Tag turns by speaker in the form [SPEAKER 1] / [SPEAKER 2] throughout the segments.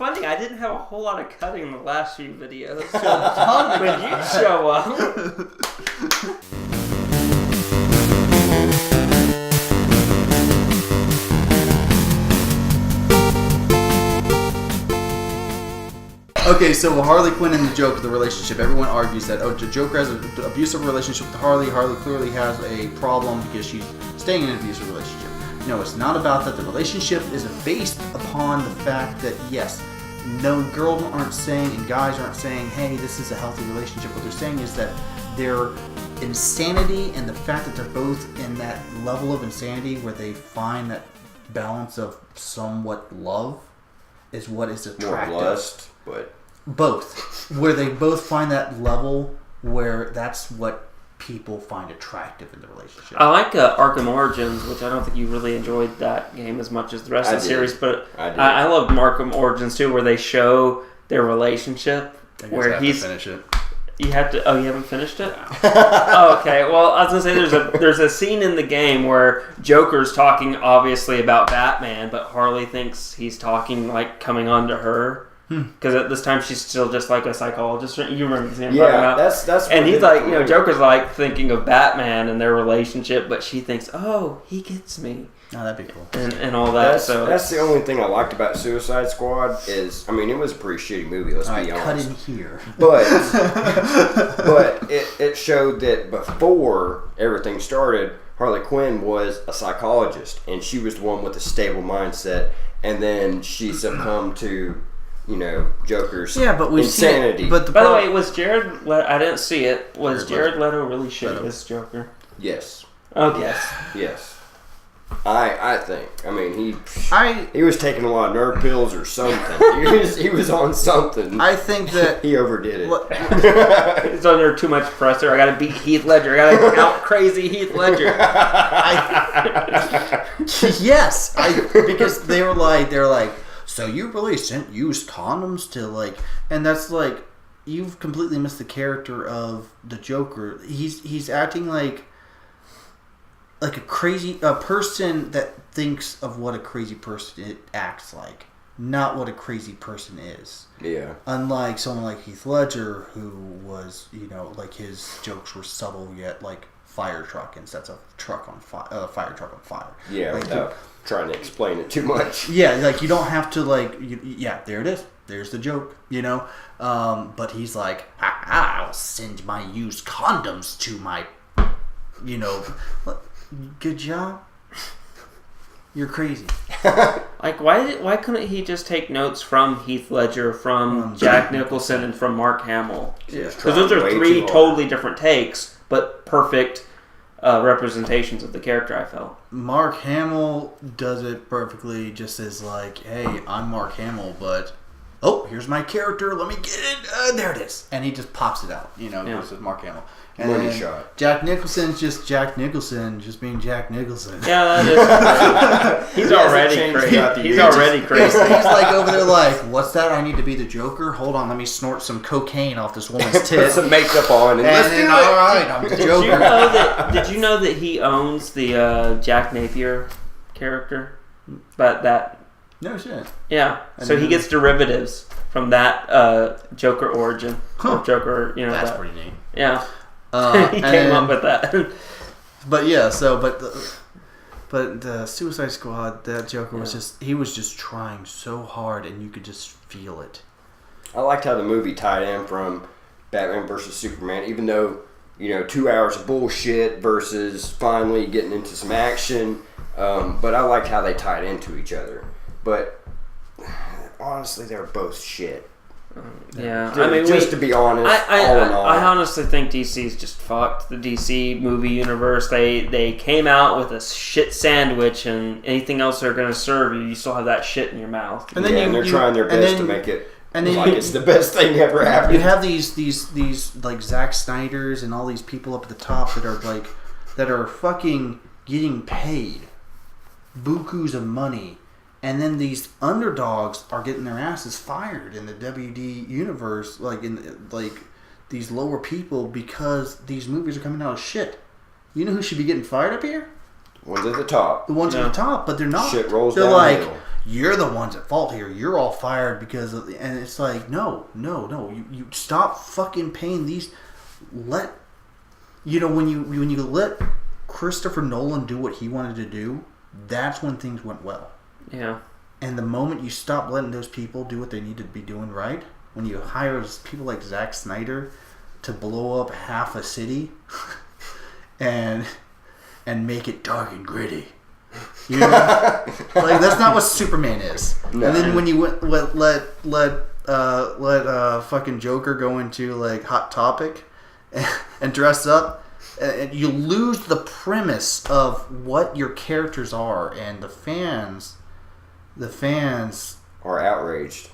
[SPEAKER 1] funny. I didn't have a whole lot of cutting in the last few videos. So when you show up.
[SPEAKER 2] Okay, so Harley Quinn and the Joker, the relationship, everyone argues that, the Joker has an abusive relationship with Harley. Harley clearly has a problem because she's staying in an abusive relationship. No, it's not about that. The relationship is based upon the fact that, yes, no, girls aren't saying and guys aren't saying, hey, this is a healthy relationship. What they're saying is that their insanity and the fact that they're both in that level of insanity where they find that balance of somewhat love is what is attractive.
[SPEAKER 3] More lust, but...
[SPEAKER 2] Both. Where they both find that level where that's what people find attractive in the relationship.
[SPEAKER 1] I like Arkham Origins, which I don't think you really enjoyed that game as much as the rest of the series, but I loved Arkham Origins too, where they show their relationship. Where he's
[SPEAKER 2] to finish it.
[SPEAKER 1] You have to. Oh, you haven't finished it? Oh, okay. Well, I was gonna say there's a scene in the game where Joker's talking obviously about Batman, but Harley thinks he's talking like coming on to her. Because at this time she's still just like a psychologist. You remember the scene I'm talking about?
[SPEAKER 3] That's.
[SPEAKER 1] And he's like, Joker's like thinking of Batman and their relationship, but she thinks, oh, he gets me.
[SPEAKER 2] Oh, that'd be cool.
[SPEAKER 1] And all that.
[SPEAKER 3] That's the only thing I liked about Suicide Squad is, I mean, it was a pretty shitty movie. Let's be honest.
[SPEAKER 2] Cut in here.
[SPEAKER 3] But it showed that before everything started, Harley Quinn was a psychologist, and she was the one with a stable mindset. And then she succumbed to, Joker's insanity.
[SPEAKER 1] But by the way, was Jared? I didn't see it. Was Jared Leto really shitty as Joker?
[SPEAKER 3] Yes.
[SPEAKER 1] Okay.
[SPEAKER 3] Yes. I think. I mean, he was taking a lot of nerve pills or something. he was on something.
[SPEAKER 2] I think that
[SPEAKER 3] he overdid it.
[SPEAKER 1] He's under too much pressure. I gotta beat Heath Ledger. I gotta out crazy Heath Ledger.
[SPEAKER 2] Yes, because they're like, so you really used condoms to and that's like, you've completely missed the character of the Joker. He's acting like a person that thinks of what a crazy person acts like, not what a crazy person is.
[SPEAKER 3] Yeah.
[SPEAKER 2] Unlike someone like Heath Ledger, who was, his jokes were subtle yet fire truck instead of fire truck on fire.
[SPEAKER 3] Yeah, without trying to explain it too much.
[SPEAKER 2] Yeah, you don't have to there it is. There's the joke, But he's like, I'll send my used condoms to my, good job. You're crazy.
[SPEAKER 1] Why couldn't he just take notes from Heath Ledger, from Jack Nicholson, and from Mark Hamill? Because those are three totally different takes, but perfect representations of the character, I felt.
[SPEAKER 2] Mark Hamill does it perfectly, just as hey, I'm Mark Hamill, but here's my character, let me get it, there it is. And he just pops it out, versus Mark Hamill. And
[SPEAKER 3] money shot.
[SPEAKER 2] Jack Nicholson's just Jack Nicholson, just being Jack Nicholson.
[SPEAKER 1] Yeah, that is. He's already crazy. He's already crazy.
[SPEAKER 2] He's over there what's that? I need to be the Joker? Hold on, let me snort some cocaine off this woman's tit.
[SPEAKER 3] Put some makeup on and let's do it.
[SPEAKER 2] All right, I'm the Joker.
[SPEAKER 1] Did you know that he owns the Jack Napier character? But that...
[SPEAKER 2] No shit.
[SPEAKER 1] Yeah, so he gets derivatives from that Joker origin. Or Joker,
[SPEAKER 2] That's pretty neat.
[SPEAKER 1] Yeah. He came up with that.
[SPEAKER 2] But yeah, but the Suicide Squad, that Joker was he was just trying so hard, and you could just feel it.
[SPEAKER 3] I liked how the movie tied in from Batman versus Superman, even though 2 hours of bullshit versus finally getting into some action. But I liked how they tied into each other. But honestly, they're both shit.
[SPEAKER 1] Yeah,
[SPEAKER 3] to be honest,
[SPEAKER 1] I honestly think DC's just fucked the DC movie universe. They came out with a shit sandwich, and anything else they're going to serve you still have that shit in your mouth.
[SPEAKER 3] And then they're trying their best to make it it's the best thing ever happened.
[SPEAKER 2] You have these Zack Snyders and all these people up at the top that are fucking getting paid bukus of money. And then these underdogs are getting their asses fired in the WD universe, these lower people, because these movies are coming out of shit. You know who should be getting fired up here?
[SPEAKER 3] ones at the top.
[SPEAKER 2] The ones at the top, but they're not.
[SPEAKER 3] Shit rolls
[SPEAKER 2] They're
[SPEAKER 3] downhill.
[SPEAKER 2] like, you're the ones at fault here. You're all fired because of and it's like, no. You stop fucking paying these. When you let Christopher Nolan do what he wanted to do, that's when things went well.
[SPEAKER 1] Yeah.
[SPEAKER 2] And the moment you stop letting those people do what they need to be doing right, when you hire people like Zack Snyder to blow up half a city and make it dark and gritty. You know? Like, that's not what Superman is.
[SPEAKER 3] No.
[SPEAKER 2] And then when you let fucking Joker go into like Hot Topic and dress up, and you lose the premise of what your characters are, and the fans
[SPEAKER 3] are outraged.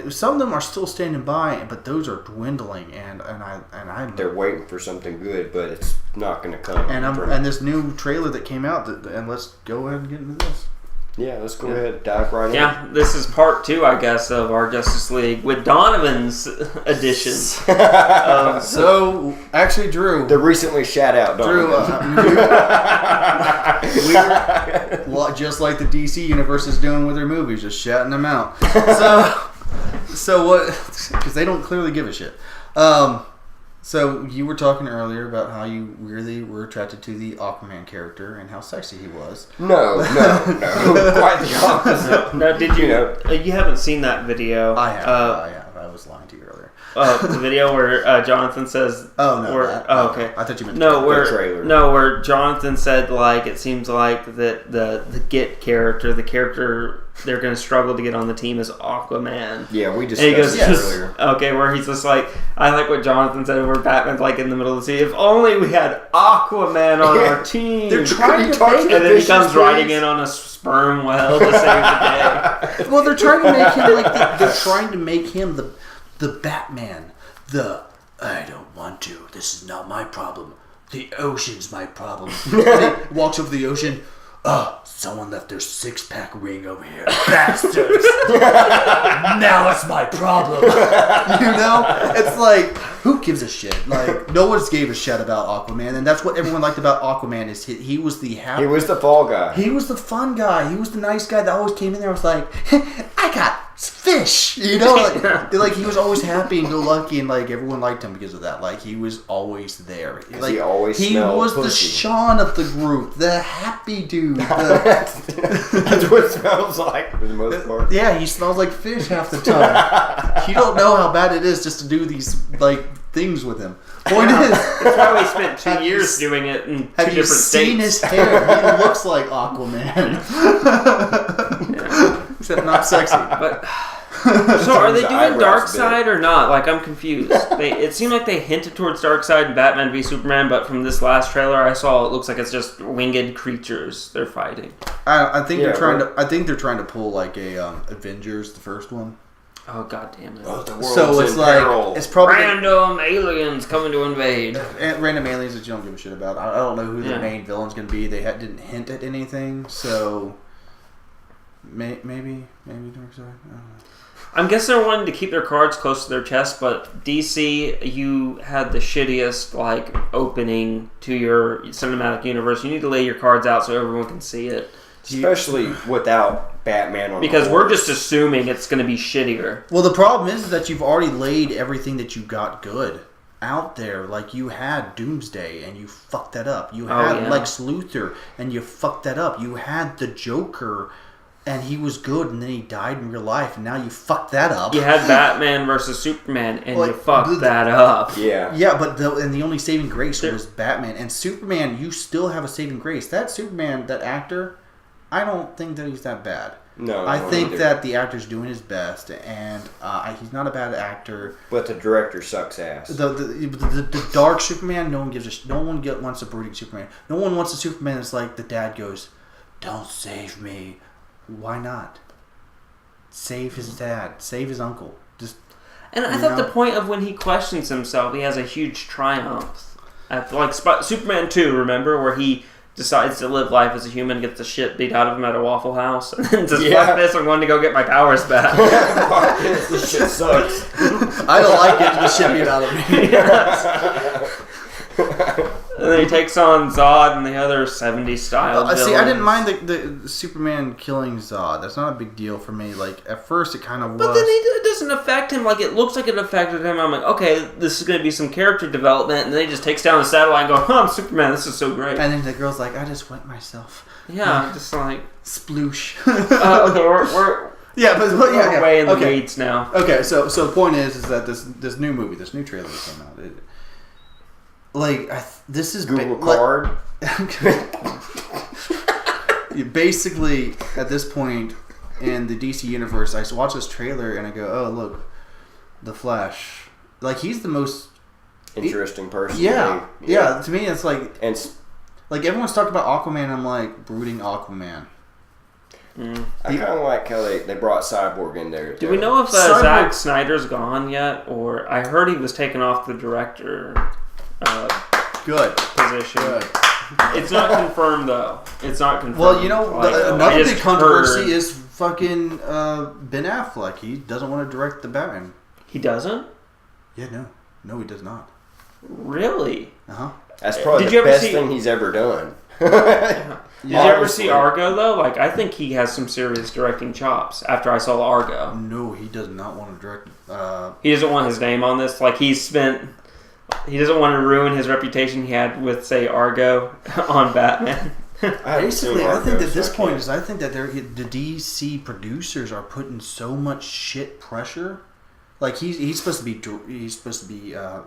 [SPEAKER 2] some of them are still standing by, but those are dwindling, and I'm
[SPEAKER 3] They're waiting for something good, but it's not going to come.
[SPEAKER 2] and this new trailer that came out, and let's go ahead and get into this.
[SPEAKER 3] Yeah, let's go ahead and dive right in.
[SPEAKER 1] Yeah, this is part 2, I guess, of our Justice League with Donovan's edition.
[SPEAKER 2] So, actually, Drew,
[SPEAKER 3] The recently shat out
[SPEAKER 2] Drew,
[SPEAKER 3] Donovan.
[SPEAKER 2] we were just like the DC universe is doing with their movies, just shouting them out. So what? Because they don't clearly give a shit. So you were talking earlier about how you really were attracted to the Aquaman character and how sexy he was.
[SPEAKER 3] No. Quite the opposite.
[SPEAKER 1] Now, did you you haven't seen that video?
[SPEAKER 2] I have. I was lying to you earlier.
[SPEAKER 1] The video where Jonathan says,
[SPEAKER 2] "Oh no!"
[SPEAKER 1] Okay.
[SPEAKER 2] I thought you meant
[SPEAKER 1] where
[SPEAKER 3] trailer.
[SPEAKER 1] Where Jonathan said like it seems like that the Git character, the character they're going to struggle to get on the team is Aquaman.
[SPEAKER 3] Yeah, we
[SPEAKER 1] And he goes,
[SPEAKER 3] discussed this earlier.
[SPEAKER 1] okay, where he's just like, I like what Jonathan said, where Batman's like in the middle of the sea. If only we had Aquaman on our team.
[SPEAKER 2] They're trying to
[SPEAKER 3] talk
[SPEAKER 2] make
[SPEAKER 3] to
[SPEAKER 1] and then he
[SPEAKER 3] Vicious
[SPEAKER 1] comes riding
[SPEAKER 3] Prince.
[SPEAKER 1] in on a sperm whale to save the day.
[SPEAKER 2] Well, they're trying to make him like they're trying to make him the Batman. I don't want to. This is not my problem. The ocean's my problem. And he walks over the ocean. Oh, someone left their 6-pack ring over here. Bastards. Now it's my problem. You know? It's like, who gives a shit? Like, no one's gave a shit about Aquaman, and that's what everyone liked about Aquaman is he was the happy.
[SPEAKER 3] He was the fall guy.
[SPEAKER 2] He was the fun guy. He was the nice guy that always came in there and was like, I got fish. You know, like he was always happy and go lucky, and like everyone liked him because of that. Like he was always there. Like
[SPEAKER 3] he always
[SPEAKER 2] he
[SPEAKER 3] smelled
[SPEAKER 2] was the
[SPEAKER 3] pussy.
[SPEAKER 2] Sean of the group, the happy dude.
[SPEAKER 3] That's what it smells like for the most part.
[SPEAKER 2] Yeah, he smells like fish half the time. You don't know how bad it is just to do these like things with him. Point is,
[SPEAKER 1] That's why we spent 2
[SPEAKER 2] Have you
[SPEAKER 1] years
[SPEAKER 2] s-
[SPEAKER 1] doing it in 2
[SPEAKER 2] have you
[SPEAKER 1] different
[SPEAKER 2] seen
[SPEAKER 1] states.
[SPEAKER 2] his hair? He looks like Aquaman, except not sexy.
[SPEAKER 1] But so are they
[SPEAKER 3] The
[SPEAKER 1] doing
[SPEAKER 3] eyebrows a bit.
[SPEAKER 1] Darkseid or not? Like I'm confused. It seemed like they hinted towards Darkseid and Batman v Superman, but from this last trailer I saw, it looks like it's just winged creatures they're fighting.
[SPEAKER 2] I think
[SPEAKER 3] Yeah,
[SPEAKER 2] they're trying
[SPEAKER 3] right.
[SPEAKER 2] to. I think they're trying to pull like a Avengers, the first one.
[SPEAKER 1] Oh god damn it!
[SPEAKER 3] Oh, the world's
[SPEAKER 2] So it's
[SPEAKER 3] in
[SPEAKER 2] like
[SPEAKER 3] peril.
[SPEAKER 2] it's probably
[SPEAKER 1] Random aliens coming to invade.
[SPEAKER 2] random aliens that you don't give a shit about. I don't know who the
[SPEAKER 1] Yeah.
[SPEAKER 2] main villain's going to be. They didn't hint at anything, so maybe Darkseid. I don't know.
[SPEAKER 1] I'm guessing they're wanting to keep their cards close to their chest, but DC, you had the shittiest like opening to your cinematic universe. You need to lay your cards out so everyone can see it.
[SPEAKER 3] Especially without Batman on
[SPEAKER 1] Because
[SPEAKER 3] the
[SPEAKER 1] we're
[SPEAKER 3] horse.
[SPEAKER 1] just assuming it's going to be shittier.
[SPEAKER 2] Well, the problem is that you've already laid everything that you got good out there. Like you had Doomsday and you fucked that up. You had Lex Luthor and you fucked that up. You had the Joker and he was good and then he died in real life and now you fucked that up.
[SPEAKER 1] You had Batman versus Superman, and
[SPEAKER 2] Like,
[SPEAKER 1] you fucked that up.
[SPEAKER 3] Yeah.
[SPEAKER 2] Yeah, but the only saving grace was Batman. And Superman, you still have a saving grace. That Superman, that actor, I don't think that he's that bad.
[SPEAKER 3] No.
[SPEAKER 2] I
[SPEAKER 3] don't
[SPEAKER 2] think
[SPEAKER 3] either.
[SPEAKER 2] that the actor's doing his best, and he's not a bad actor.
[SPEAKER 3] But the director sucks ass.
[SPEAKER 2] The dark Superman, no one gives a no one wants a brooding Superman. No one wants a Superman that's like the dad goes, "Don't save me." Why not? Save his dad. Save his uncle. Just
[SPEAKER 1] And I
[SPEAKER 2] You
[SPEAKER 1] thought
[SPEAKER 2] know?
[SPEAKER 1] the point of when he questions himself, he has a huge triumph. At like Superman 2, remember, where he decides to live life as a human, gets the shit beat out of him at a Waffle House, and then says,
[SPEAKER 3] Yeah.
[SPEAKER 1] fuck this, I'm going to go get my powers back.
[SPEAKER 3] This shit sucks.
[SPEAKER 2] I don't like getting the shit beat out of me.
[SPEAKER 1] And then he takes on Zod and the other 70s style.
[SPEAKER 2] See, I didn't mind the Superman killing Zod. That's not a big deal for me. Like, at first it kind of was.
[SPEAKER 1] But then it doesn't affect him like it looks like it affected him. I'm like, okay, this is going to be some character development. And then he just takes down the satellite and goes, I'm Superman, this is so great.
[SPEAKER 2] And then the girl's like, I just wet myself.
[SPEAKER 1] Yeah, just like...
[SPEAKER 2] Sploosh.
[SPEAKER 1] Okay, we're
[SPEAKER 2] we're
[SPEAKER 1] way in the weeds now.
[SPEAKER 2] Okay, so the point is that this new movie, this new trailer that came out, this is
[SPEAKER 3] Google card.
[SPEAKER 2] Basically, at this point in the DC universe, I watch this trailer and I go, "Oh, look, the Flash. Like he's the most
[SPEAKER 3] interesting person."
[SPEAKER 2] Yeah. To me, it's like
[SPEAKER 3] and
[SPEAKER 2] like everyone's talking about Aquaman. I'm like brooding Aquaman.
[SPEAKER 3] I kind of like how they brought Cyborg in there.
[SPEAKER 1] Do we know if Zack Snyder's gone yet, or I heard he was taken off the director position. Good. It's not confirmed though. It's not confirmed.
[SPEAKER 2] Well, you know, another big controversy is fucking Ben Affleck. He doesn't want to direct the Batman.
[SPEAKER 1] He doesn't?
[SPEAKER 2] Yeah, no, he does not.
[SPEAKER 1] Really?
[SPEAKER 3] That's probably the best thing he's ever done.
[SPEAKER 1] Did you ever see Argo though? Like, I think he has some serious directing chops. After I saw Argo,
[SPEAKER 2] no, he does not want to direct.
[SPEAKER 1] He doesn't want his name on this. Like, he doesn't want to ruin his reputation he had with, say, Argo on Batman.
[SPEAKER 2] Basically, I think at this point is I think that the DC producers are putting so much shit pressure. Like he's supposed to be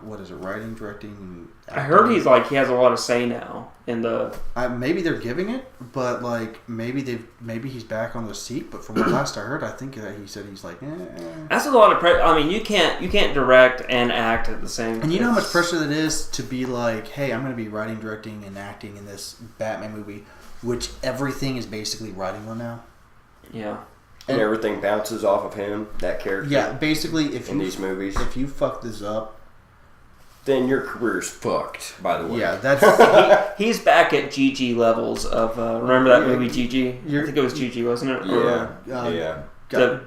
[SPEAKER 2] what is it, writing, directing?
[SPEAKER 1] I heard he has a lot of say now in the.
[SPEAKER 2] Maybe they're giving it, but like maybe he's back on the seat. But from what last I heard, I think that he said he's like.
[SPEAKER 1] That's a lot of pressure. I mean, you can't direct and act at the same time.
[SPEAKER 2] And you know how much pressure that is to be like, hey, I'm going to be writing, directing, and acting in this Batman movie, which everything is basically writing on now.
[SPEAKER 1] Yeah.
[SPEAKER 3] And everything bounces off of him, that character.
[SPEAKER 2] Yeah, basically,
[SPEAKER 3] these movies,
[SPEAKER 2] if you fuck this up,
[SPEAKER 3] then your career's fucked. By the way,
[SPEAKER 2] yeah, that's
[SPEAKER 1] he's back at GG levels of. Remember that movie GG? I think it was GG, wasn't it?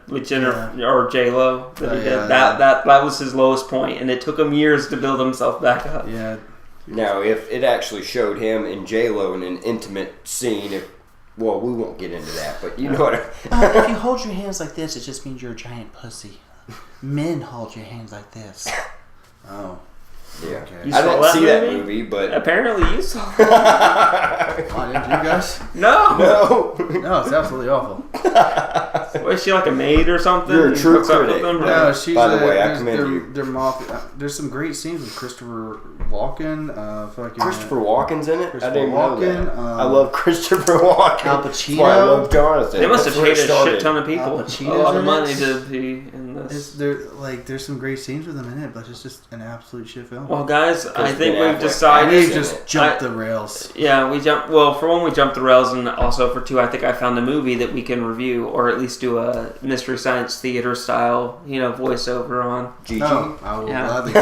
[SPEAKER 1] With Jennifer or J Lo that he did. That was his lowest point, and it took him years to build himself back up.
[SPEAKER 2] Yeah.
[SPEAKER 3] Now, if it actually showed him and J Lo in an intimate scene, well, we won't get into that, but you know what
[SPEAKER 2] if you hold your hands like this, it just means you're a giant pussy. Men hold your hands like this. Oh.
[SPEAKER 3] Yeah.
[SPEAKER 2] Okay.
[SPEAKER 3] I didn't see that movie, but...
[SPEAKER 1] Apparently you saw it.
[SPEAKER 2] Why didn't you guys?
[SPEAKER 1] No,
[SPEAKER 2] it's absolutely awful.
[SPEAKER 1] Was she like a maid or something?
[SPEAKER 3] You're a true critic.
[SPEAKER 2] No, she's
[SPEAKER 3] By the way, I commend you.
[SPEAKER 2] There's some great scenes with Christopher Walken.
[SPEAKER 3] Christopher Walken's in it? I didn't know that. I love Christopher Walken.
[SPEAKER 2] Al Pacino.
[SPEAKER 3] That's why I love Jonathan.
[SPEAKER 1] They must have paid a shit ton of people.
[SPEAKER 2] A
[SPEAKER 1] lot of money to be in this.
[SPEAKER 2] There's some great scenes with him in it, but it's just an absolute shit film.
[SPEAKER 1] Well, guys, I think we've decided.
[SPEAKER 2] We just jumped the rails.
[SPEAKER 1] Yeah, we jumped. Well, for one, we jumped the rails, and also for two, I think I found a movie that we can review, or at least do a Mystery Science Theater style, voiceover on.
[SPEAKER 3] GG.
[SPEAKER 2] Oh, I will gladly.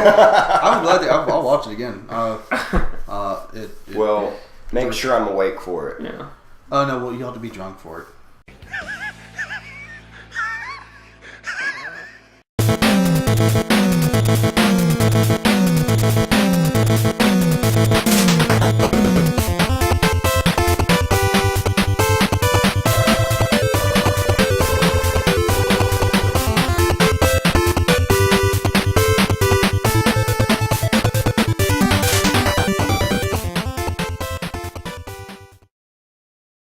[SPEAKER 2] I'll watch it again.
[SPEAKER 3] Make sure I'm awake for it.
[SPEAKER 1] Yeah.
[SPEAKER 2] Oh no, well you have to be drunk for it.